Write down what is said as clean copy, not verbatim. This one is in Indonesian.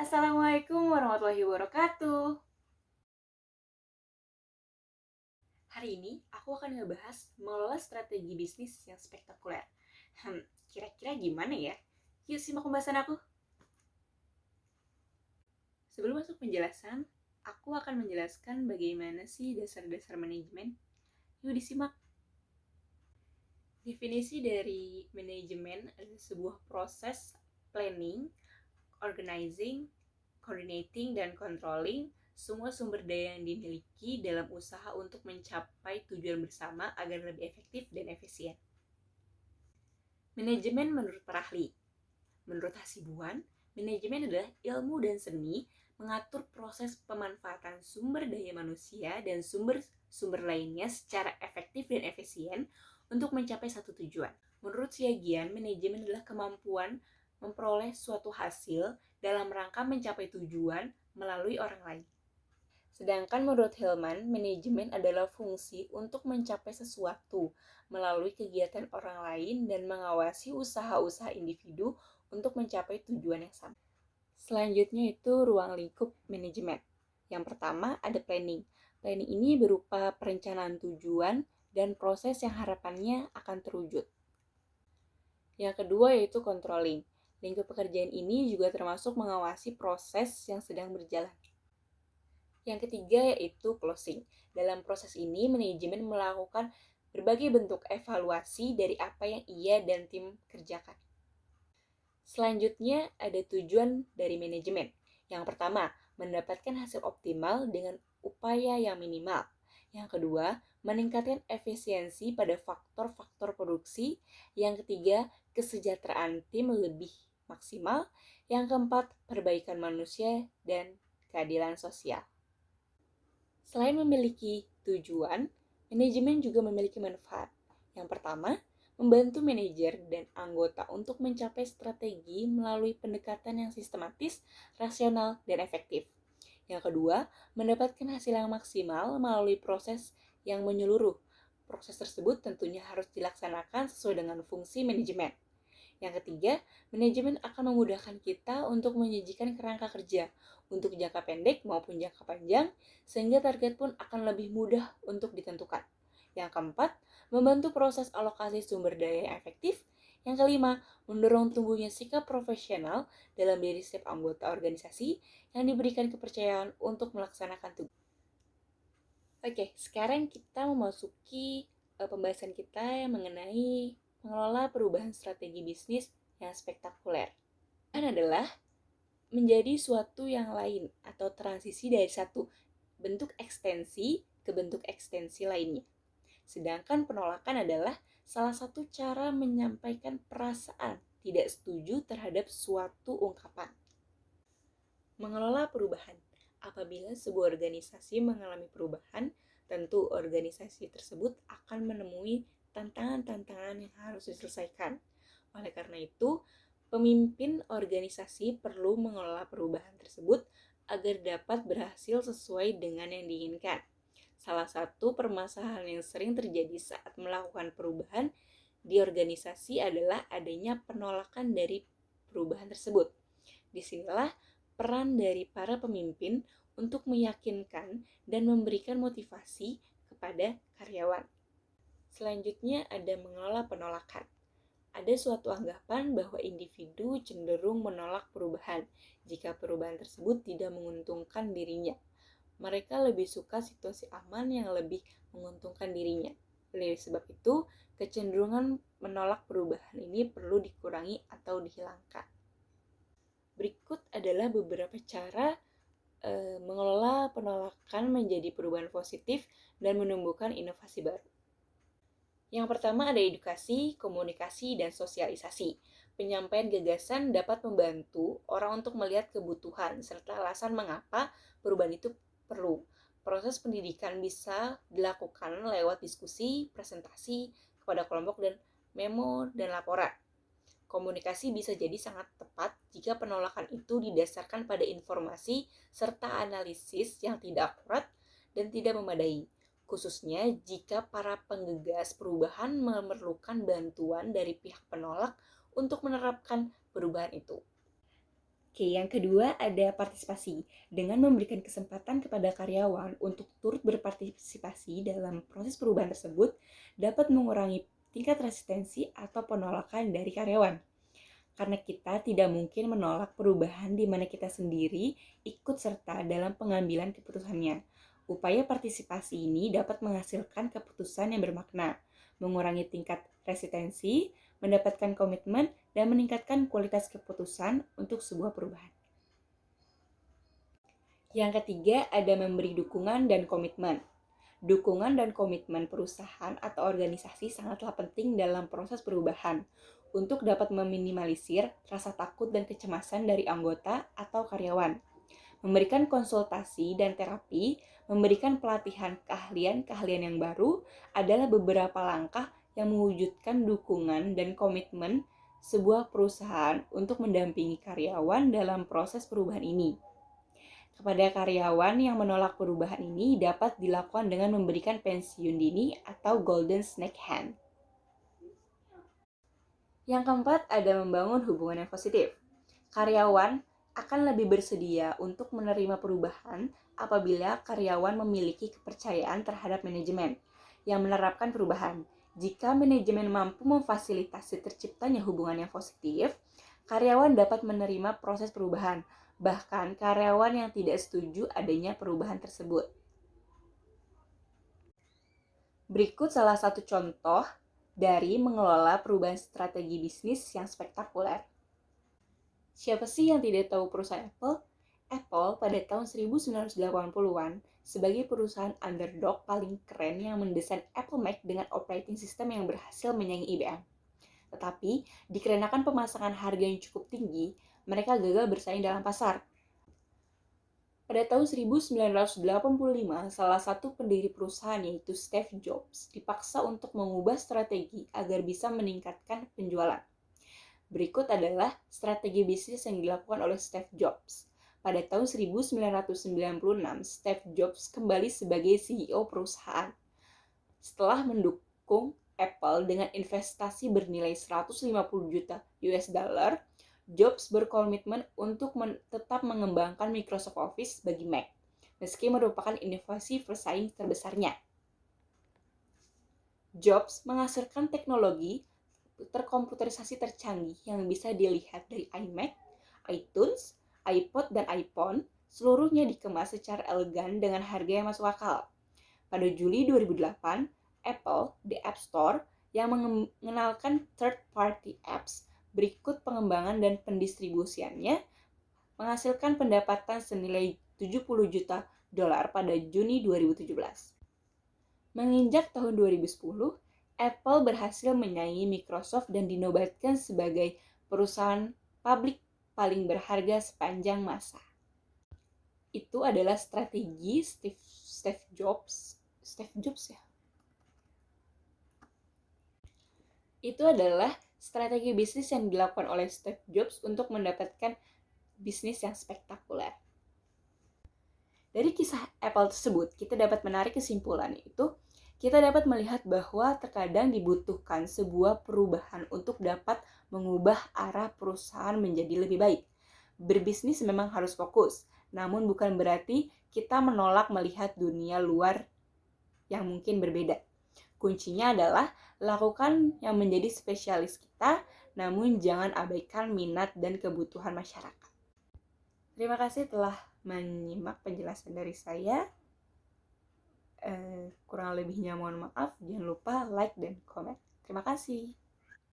Assalamualaikum warahmatullahi wabarakatuh. Hari ini aku akan ngebahas mengelola strategi bisnis yang spektakuler. Kira-kira gimana ya? Yuk simak pembahasan aku. Sebelum masuk penjelasan, aku akan menjelaskan bagaimana sih dasar-dasar manajemen. Yuk disimak. Definisi dari manajemen adalah sebuah proses planning, organizing, coordinating, dan controlling semua sumber daya yang dimiliki dalam usaha untuk mencapai tujuan bersama agar lebih efektif dan efisien. Manajemen menurut para ahli. Menurut Hasibuan, manajemen adalah ilmu dan seni mengatur proses pemanfaatan sumber daya manusia dan sumber lainnya secara efektif dan efisien untuk mencapai satu tujuan. Menurut Siagian, manajemen adalah kemampuan memperoleh suatu hasil dalam rangka mencapai tujuan melalui orang lain. Sedangkan menurut Hillman, manajemen adalah fungsi untuk mencapai sesuatu melalui kegiatan orang lain dan mengawasi usaha-usaha individu untuk mencapai tujuan yang sama. Selanjutnya itu ruang lingkup manajemen. Yang pertama ada planning. Planning ini berupa perencanaan tujuan dan proses yang harapannya akan terwujud. Yang kedua yaitu controlling. Lingkup pekerjaan ini juga termasuk mengawasi proses yang sedang berjalan. Yang ketiga yaitu closing. Dalam proses ini, manajemen melakukan berbagai bentuk evaluasi dari apa yang ia dan tim kerjakan. Selanjutnya ada tujuan dari manajemen. Yang pertama, mendapatkan hasil optimal dengan upaya yang minimal. Yang kedua, meningkatkan efisiensi pada faktor-faktor produksi. Yang ketiga, kesejahteraan tim lebih maksimal. Yang keempat, perbaikan manusia dan keadilan sosial. Selain memiliki tujuan, manajemen juga memiliki manfaat. Yang pertama, membantu manajer dan anggota untuk mencapai strategi melalui pendekatan yang sistematis, rasional, dan efektif. Yang kedua, mendapatkan hasil yang maksimal melalui proses yang menyeluruh. Proses tersebut tentunya harus dilaksanakan sesuai dengan fungsi manajemen. Yang ketiga, manajemen akan memudahkan kita untuk menyajikan kerangka kerja untuk jangka pendek maupun jangka panjang, sehingga target pun akan lebih mudah untuk ditentukan. Yang keempat, membantu proses alokasi sumber daya yang efektif. Yang kelima, mendorong tumbuhnya sikap profesional dalam diri setiap anggota organisasi yang diberikan kepercayaan untuk melaksanakan tugas. Oke, sekarang kita memasuki pembahasan kita yang mengenai mengelola perubahan strategi bisnis yang spektakuler. Dan adalah menjadi suatu yang lain atau transisi dari satu bentuk ekstensi ke bentuk ekstensi lainnya. Sedangkan penolakan adalah salah satu cara menyampaikan perasaan tidak setuju terhadap suatu ungkapan. Mengelola perubahan. Apabila sebuah organisasi mengalami perubahan, tentu organisasi tersebut akan menemui tantangan-tantangan yang harus diselesaikan. Oleh karena itu, pemimpin organisasi perlu mengelola perubahan tersebut agar dapat berhasil sesuai dengan yang diinginkan. Salah satu permasalahan yang sering terjadi saat melakukan perubahan di organisasi adalah adanya penolakan dari perubahan tersebut. Disinilah peran dari para pemimpin untuk meyakinkan dan memberikan motivasi kepada karyawan. Selanjutnya ada mengelola penolakan. Ada suatu anggapan bahwa individu cenderung menolak perubahan jika perubahan tersebut tidak menguntungkan dirinya. Mereka lebih suka situasi aman yang lebih menguntungkan dirinya. Oleh sebab itu, kecenderungan menolak perubahan ini perlu dikurangi atau dihilangkan. Berikut adalah beberapa cara mengelola penolakan menjadi perubahan positif dan menumbuhkan inovasi baru. Yang pertama ada edukasi, komunikasi, dan sosialisasi. Penyampaian gagasan dapat membantu orang untuk melihat kebutuhan serta alasan mengapa perubahan itu perlu. Proses pendidikan bisa dilakukan lewat diskusi, presentasi kepada kelompok, dan memo dan laporan. Komunikasi bisa jadi sangat tepat jika penolakan itu didasarkan pada informasi serta analisis yang tidak akurat dan tidak memadai, khususnya jika para penggegas perubahan memerlukan bantuan dari pihak penolak untuk menerapkan perubahan itu. Oke, yang kedua ada partisipasi. Dengan memberikan kesempatan kepada karyawan untuk turut berpartisipasi dalam proses perubahan tersebut dapat mengurangi tingkat resistensi atau penolakan dari karyawan. Karena kita tidak mungkin menolak perubahan di mana kita sendiri ikut serta dalam pengambilan keputusannya. Upaya partisipasi ini dapat menghasilkan keputusan yang bermakna, mengurangi tingkat resistensi, mendapatkan komitmen, dan meningkatkan kualitas keputusan untuk sebuah perubahan. Yang ketiga, ada memberi dukungan dan komitmen. Dukungan dan komitmen perusahaan atau organisasi sangatlah penting dalam proses perubahan untuk dapat meminimalisir rasa takut dan kecemasan dari anggota atau karyawan. Memberikan konsultasi dan terapi, memberikan pelatihan keahlian-keahlian yang baru adalah beberapa langkah yang mewujudkan dukungan dan komitmen sebuah perusahaan untuk mendampingi karyawan dalam proses perubahan ini. Kepada karyawan yang menolak perubahan ini dapat dilakukan dengan memberikan pensiun dini atau golden snake hand. Yang keempat, ada membangun hubungan yang positif. Karyawan akan lebih bersedia untuk menerima perubahan apabila karyawan memiliki kepercayaan terhadap manajemen yang menerapkan perubahan. Jika manajemen mampu memfasilitasi terciptanya hubungan yang positif, karyawan dapat menerima proses perubahan, bahkan karyawan yang tidak setuju adanya perubahan tersebut. Berikut salah satu contoh dari mengelola perubahan strategi bisnis yang spektakuler. Siapa sih yang tidak tahu perusahaan Apple? Apple pada tahun 1980-an sebagai perusahaan underdog paling keren yang mendesain Apple Mac dengan operating system yang berhasil menyaingi IBM. Tetapi, dikarenakan pemasangan harga yang cukup tinggi, mereka gagal bersaing dalam pasar. Pada tahun 1985, salah satu pendiri perusahaan yaitu Steve Jobs dipaksa untuk mengubah strategi agar bisa meningkatkan penjualan. Berikut adalah strategi bisnis yang dilakukan oleh Steve Jobs. Pada tahun 1996, Steve Jobs kembali sebagai CEO perusahaan. Setelah mendukung Apple dengan investasi bernilai 150 juta US dollar, Jobs berkomitmen untuk tetap mengembangkan Microsoft Office bagi Mac, meski merupakan inovasi pesaing terbesarnya. Jobs menghasilkan teknologi terkomputerisasi tercanggih yang bisa dilihat dari iMac, iTunes, iPod, dan iPhone, seluruhnya dikemas secara elegan dengan harga yang masuk akal. Pada Juli 2008, Apple, the App Store, yang mengenalkan third-party apps berikut pengembangan dan pendistribusiannya, menghasilkan pendapatan senilai 70 juta dolar pada Juni 2017. Menginjak tahun 2010, Apple berhasil menyaingi Microsoft dan dinobatkan sebagai perusahaan publik paling berharga sepanjang masa. Itu adalah strategi Steve Jobs ya. Itu adalah strategi bisnis yang dilakukan oleh Steve Jobs untuk mendapatkan bisnis yang spektakuler. Dari kisah Apple tersebut, kita dapat menarik kesimpulan yaitu kita dapat melihat bahwa terkadang dibutuhkan sebuah perubahan untuk dapat mengubah arah perusahaan menjadi lebih baik. Berbisnis memang harus fokus, namun bukan berarti kita menolak melihat dunia luar yang mungkin berbeda. Kuncinya adalah lakukan yang menjadi spesialis kita, namun jangan abaikan minat dan kebutuhan masyarakat. Terima kasih telah menyimak penjelasan dari saya. Kurang lebihnya mohon maaf. Jangan lupa like dan komen. Terima kasih.